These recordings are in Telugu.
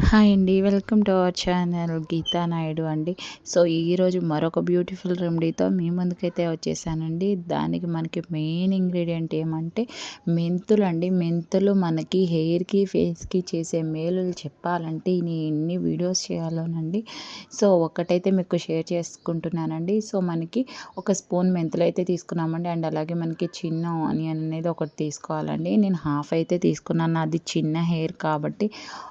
హాయ్ అండి. Welcome to our channel Geetha Naidu అండి. సో, ఈరోజు మరొక బ్యూటిఫుల్ రెమెడీతో మీ ముందుకైతే వచ్చేసానండి. దానికి మనకి మెయిన్ ఇంగ్రీడియంట్ ఏమంటే మెంతులండి. మెంతులు మనకి హెయిర్‌కి, ఫేస్‌కి చేసే మేలులు చెప్పాలంటే నేను ఎన్ని వీడియోస్ చేయాలోనండి. సో, ఒక్కటైతే మీకు షేర్ చేసుకుంటున్నానండి. సో, మనకి ఒక స్పూన్ మెంతులైతే తీసుకున్నామండి. అండ్ అలాగే మనకి చిన్న ఆనియన్ అనేది ఒకటి తీసుకోవాలండి. నేను హాఫ్ అయితే తీసుకున్నాను. నాది చిన్న హెయిర్ కాబట్టి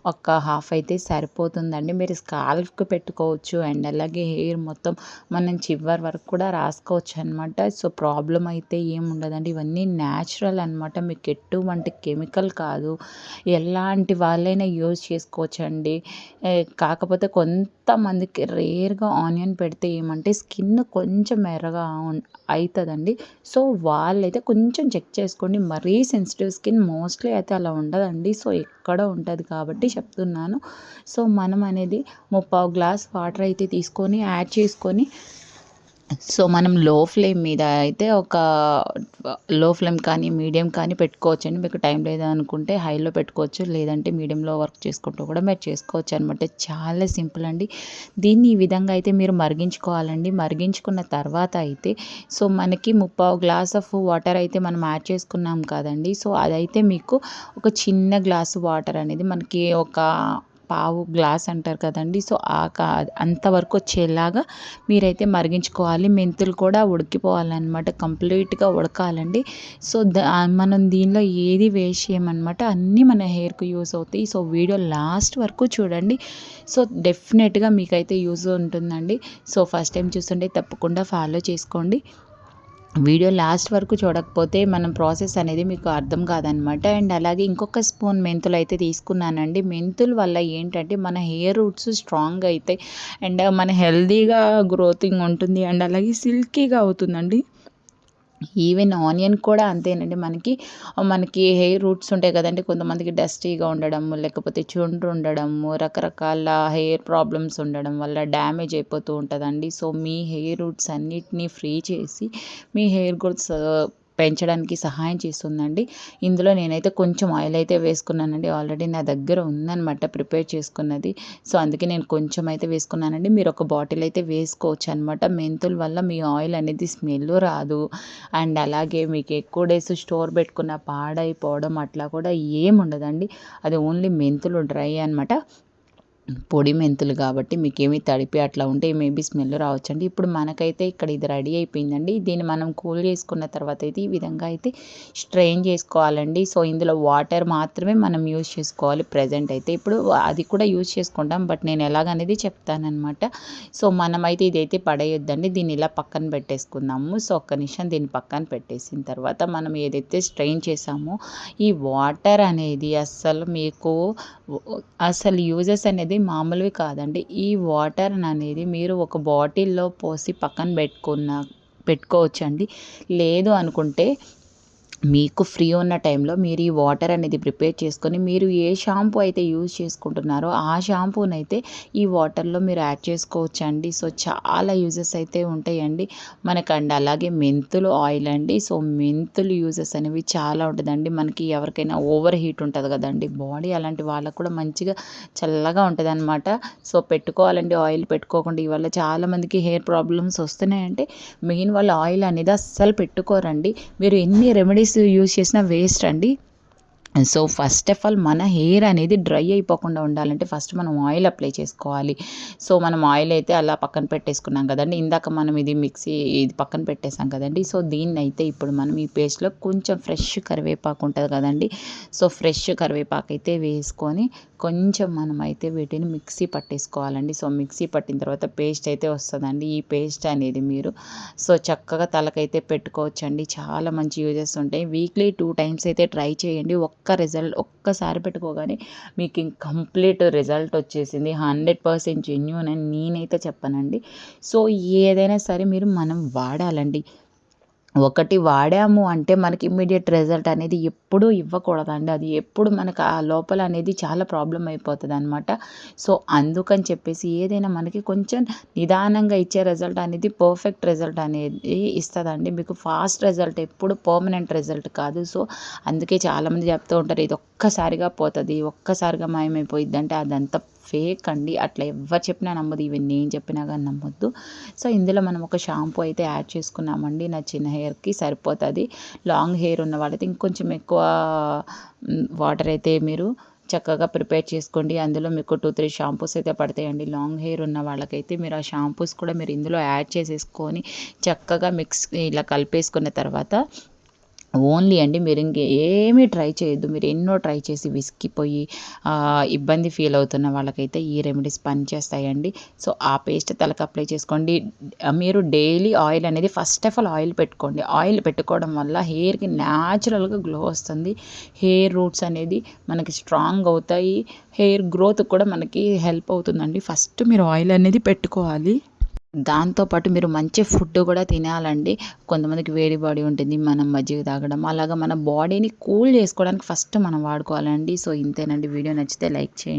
ఒక హాఫ్ అయితే సరిపోతుందండి. మీరు స్కాల్ఫ్‌కి పెట్టుకోవచ్చు. అండ్ అలాగే హెయిర్ మొత్తం మనం చివరి వరకు కూడా రాసుకోవచ్చు అనమాట. సో, ప్రాబ్లమ్ అయితే ఏముండదండి. ఇవన్నీ న్యాచురల్ అనమాట. మీకు ఎటువంటి కెమికల్ కాదు. ఎలాంటి వాళ్ళైనా యూజ్ చేసుకోవచ్చండి. కాకపోతే కొంతమందికి రేర్‌గా ఆనియన్ పెడితే ఏమంటే స్కిన్ కొంచెం ఎర్రగా అయితదండి. సో, వాళ్ళైతే కొంచెం చెక్ చేసుకోండి. మరీ సెన్సిటివ్ స్కిన్ మోస్ట్‌లీ అయితే అలా ఉండదండి. సో, ఎక్కడో ఉంటది కాబట్టి చెప్తున్నాను. సో, మనం అనేది ముప్పావు గ్లాస్ వాటర్ అయితే తీసుకొని యాడ్ చేసుకొని సో, మనం లో ఫ్లేమ్ మీద అయితే లో ఫ్లేమ్ కానీ, మీడియం కానీ పెట్టుకోవచ్చండి. మీకు టైం లేదనుకుంటే హైలో పెట్టుకోవచ్చు. లేదంటే మీడియంలో వర్క్ చేసుకుంటూ కూడా మీరు చేసుకోవచ్చనమాట. చాలా సింపుల్ అండి. దీన్ని ఈ విధంగా అయితే మీరు మరిగించుకోవాలండి. మరిగించుకున్న తర్వాత అయితే సో, మనకి ముప్పావు గ్లాస్ ఆఫ్ వాటర్ అయితే మనం యాడ్ చేసుకున్నాం కదండీ! సో, అదైతే మీకు ఒక చిన్న గ్లాసు వాటర్ అనేది మనకి ఒక పావు గ్లాస్ అంటారు కదండీ! సో, అంతవరకు వచ్చేలాగా మీరైతే మరిగించుకోవాలి. మెంతులు కూడా ఉడికిపోవాలనమాట. కంప్లీట్‌గా ఉడకాలండి. సో, మనం దీనిలో ఏది వేస్ట్ చేయమనమాట. అన్నీ మన హెయిర్‌కి యూజ్ అవుతాయి. సో, వీడియో లాస్ట్ వరకు చూడండి. సో, డెఫినెట్‌గా మీకైతే యూజ్ ఉంటుందండి. సో, ఫస్ట్ టైం చూస్తుంటే తప్పకుండా ఫాలో చేసుకోండి. వీడియో లాస్ట్ వరకు చూడకపోతే మనం ప్రాసెస్ అనేది మీకు అర్థం కాదనమాట. అండ్ అలాగే ఇంకొక స్పూన్ మెంతులు అయితే తీసుకున్నానండి. మెంతుల వల్ల ఏంటంటే మన హెయిర్ రూట్స్ స్ట్రాంగ్ అవుతాయి. అండ్ మన హెల్తీగా గ్రోతింగ్ ఉంటుంది. అండ్ అలాగే సిల్కీగా అవుతుందండి. ఈవెన్ ఆనియన్ కూడా అంతేనండి. మనకి హెయిర్ రూట్స్ ఉంటాయి కదండీ! కొంతమందికి డస్టీగా ఉండడము, లేకపోతే చుండ్రు ఉండడము, రకరకాల హెయిర్ ప్రాబ్లమ్స్ ఉండడం వల్ల డ్యామేజ్ అయిపోతూ ఉంటదండి. సో, మీ హెయిర్ రూట్స్ అన్నిటిని ఫ్రీ చేసి మీ హెయిర్ గ్రోత్స్ పెంచడానికి సహాయం చేస్తుందండి. ఇందులో నేనైతే కొంచెం ఆయిల్ అయితే వేసుకున్నానండి. ఆల్రెడీ నా దగ్గర ఉందనమాట ప్రిపేర్ చేసుకున్నది. సో, అందుకే నేను కొంచెం అయితే వేసుకున్నానండి. మీరు ఒక బాటిల్ అయితే వేసుకోవచ్చనమాట. మెంతుల వల్ల మీ ఆయిల్ అనేది స్మెల్ రాదు. అండ్ అలాగే మీకు ఎక్కువ డేస్ స్టోర్ పెట్టుకున్న పాడైపోవడం అట్లా కూడా ఏముండదండి. అది ఓన్లీ మెంతులు డ్రై అనమాట. పొడి మెంతులు కాబట్టి మీకేమి తడిపి అట్లా ఉంటే మేబీ స్మెల్ రావచ్చండి. ఇప్పుడు మనకైతే ఇక్కడ ఇది రెడీ అయిపోయిందండి. దీన్ని మనం కూల్ చేసుకున్న తర్వాత అయితే ఈ విధంగా అయితే స్ట్రెయిన్ చేసుకోవాలండి. సో, ఇందులో వాటర్ మాత్రమే మనం యూజ్ చేసుకోవాలి ప్రెజెంట్ అయితే. ఇప్పుడు అది కూడా యూజ్ చేసుకుంటాం. బట్ నేను ఎలాగనేది చెప్తాననమాట. సో, మనమైతే ఇదైతే పడేయొద్దండి. దీన్ని ఇలా పక్కన పెట్టేసుకుందాము. సో, ఒక్క నిమిషం దీన్ని పక్కన పెట్టేసిన తర్వాత మనం ఏదైతే స్ట్రెయిన్ చేసామో ఈ వాటర్ అనేది అసలు యూజెస్ అనేది మామూలువి కాదండి. ఈ వాటర్ అనేది మీరు ఒక బాటిల్‌లో పోసి పక్కన పెట్టుకోవచ్చండి. లేదు అనుకుంటే మీకు ఫ్రీ ఉన్న టైంలో మీరు ఈ వాటర్ అనేది ప్రిపేర్ చేసుకొని మీరు ఏ షాంపూ అయితే యూజ్ చేసుకుంటున్నారో ఆ షాంపూనైతే ఈ వాటర్‌లో మీరు యాడ్ చేసుకోవచ్చండి. సో, చాలా యూజెస్ అయితే ఉంటాయండి మనకండి. అలాగే మెంతులు ఆయిల్ అండి. సో, మెంతులు యూజెస్ అనేవి చాలా ఉంటదండి. మనకి ఎవరికైనా ఓవర్ హీట్ ఉంటది కదండీ బాడీ, అలాంటి వాళ్ళకి కూడా మంచిగా చల్లగా ఉంటదనమాట. సో, పెట్టుకోవాలండి. ఆయిల్ పెట్టుకోకుండా ఇవాళ చాలామందికి హెయిర్ ప్రాబ్లమ్స్ వస్తున్నాయంటే మెయిన్ వాళ్ళు ఆయిల్ అనేది అస్సలు పెట్టుకోరండి. మీరు ఎన్ని రెమెడీస్ యూజ్ చేసినా వేస్ట్ అండి. సో, ఫస్ట్ ఆఫ్ ఆల్ మన హెయిర్ అనేది డ్రై అయిపోకుండా ఉండాలంటే ఫస్ట్ మనం ఆయిల్ అప్లై చేసుకోవాలి. సో, మనం ఆయిల్ అయితే అలా పక్కన పెట్టేసుకున్నాం కదండీ! ఇందాక మనం ఇది పక్కన పెట్టేసాం కదండీ! సో, దీన్నైతే ఇప్పుడు మనం ఈ పేస్ట్‌లో కొంచెం ఫ్రెష్ కరివేపాకు ఉంటది కదండీ! సో, ఫ్రెష్ కరివేపాకు అయితే వేసుకొని కొంచెం మనమైతే వీటిని మిక్సీ పట్టేసుకోవాలండి. సో, మిక్సీ పట్టిన తర్వాత పేస్ట్ అయితే వస్తదండి. ఈ పేస్ట్ అనేది మీరు సో, చక్కగా తలకైతే పెట్టుకోవచ్చండి. చాలా మంచి యూజెస్ ఉంటాయి. వీక్లీ 2 టైమ్స్ అయితే ట్రై చేయండి. ఒక్కసారి పెట్టుకోగానే మీకు కంప్లీట్ రిజల్ట్ వచ్చేసింది. 100% జెన్యూన్ అని నేనైతే చెప్పనండి. సో, ఏదైనా సరే మనం వాడాలండి. ఒకటి వాడాము అంటే మనకి ఇమ్మీడియేట్ రిజల్ట్ అనేది ఎప్పుడూ ఇవ్వకూడదండి. అది ఎప్పుడు మనకు ఆ లోపల అనేది చాలా ప్రాబ్లమ్ అయిపోతదనమాట. సో, అందుకని చెప్పేసి ఏదైనా మనకి కొంచెం నిదానంగా ఇచ్చే రిజల్ట్ అనేది పర్ఫెక్ట్ రిజల్ట్ అనేది ఇస్తదండి. మీకు ఫాస్ట్ రిజల్ట్ ఎప్పుడు పర్మనెంట్ రిజల్ట్ కాదు. సో, అందుకే చాలామంది చెప్తూ ఉంటారు ఇది ఒక్కసారిగా పోతది, ఒక్కసారిగా మాయమైపోయిద్దంటే అదంతా ఫేక్ అండి. అట్లా ఎవరు చెప్పినా నమ్మొద్దు. ఈవెన్ నేను చెప్పినా గానీ నమ్మొద్దు. సో, ఇందులో మనం ఒక షాంపూ అయితే యాడ్ చేసుకున్నామండి. నా చిన్న హెయిర్‌కి సరిపోతది. లాంగ్ హెయిర్ ఉన్న వాళ్ళైతే ఇంకొంచెం ఎక్కువ వాటర్ అయితే మీరు చక్కగా ప్రిపేర్ చేసుకోండి. అందులో మీకు 2, 3 షాంపూస్ అయితే పడతాయండి. లాంగ్ హెయిర్ ఉన్న వాళ్ళకైతే మీరు ఆ షాంపూస్ కూడా మీరు ఇందులో యాడ్ చేసేసుకొని చక్కగా ఇలా కలిపేసుకున్న తర్వాత ఓన్లీ అండి మీరు ఏమీ ట్రై చేయొద్దు. మీరు ఎన్నో ట్రై చేసి విసిగిపోయి ఇబ్బంది ఫీల్ అవుతున్న వాళ్ళకైతే ఈ రెమెడీస్ పనిచేస్తాయండి. సో, ఆ పేస్ట్ తలకు అప్లై చేసుకోండి. మీరు డైలీ ఆయిల్ అనేది ఫస్ట్ ఆఫ్ ఆల్ ఆయిల్ పెట్టుకోండి. ఆయిల్ పెట్టుకోవడం వల్ల హెయిర్‌కి న్యాచురల్‌గా గ్లో వస్తుంది. హెయిర్ రూట్స్ అనేది మనకి స్ట్రాంగ్ అవుతాయి. హెయిర్ గ్రోత్ కూడా మనకి హెల్ప్ అవుతుందండి. ఫస్ట్ మీరు ఆయిల్ అనేది పెట్టుకోవాలి. దాంతో పాటు మీరు మంచి ఫుడ్ కూడా తినాలండి. కొంతమందికి వేడి బాడీ ఉంటుంది. మనం మజ్జిగ తాగడం అలాగా మన బాడీని కూల్ చేసుకోవడానికి ఫస్ట్ మనం వాడుకోవాలండి. సో, ఇంతేనండి. వీడియో నచ్చితే లైక్ చేయండి.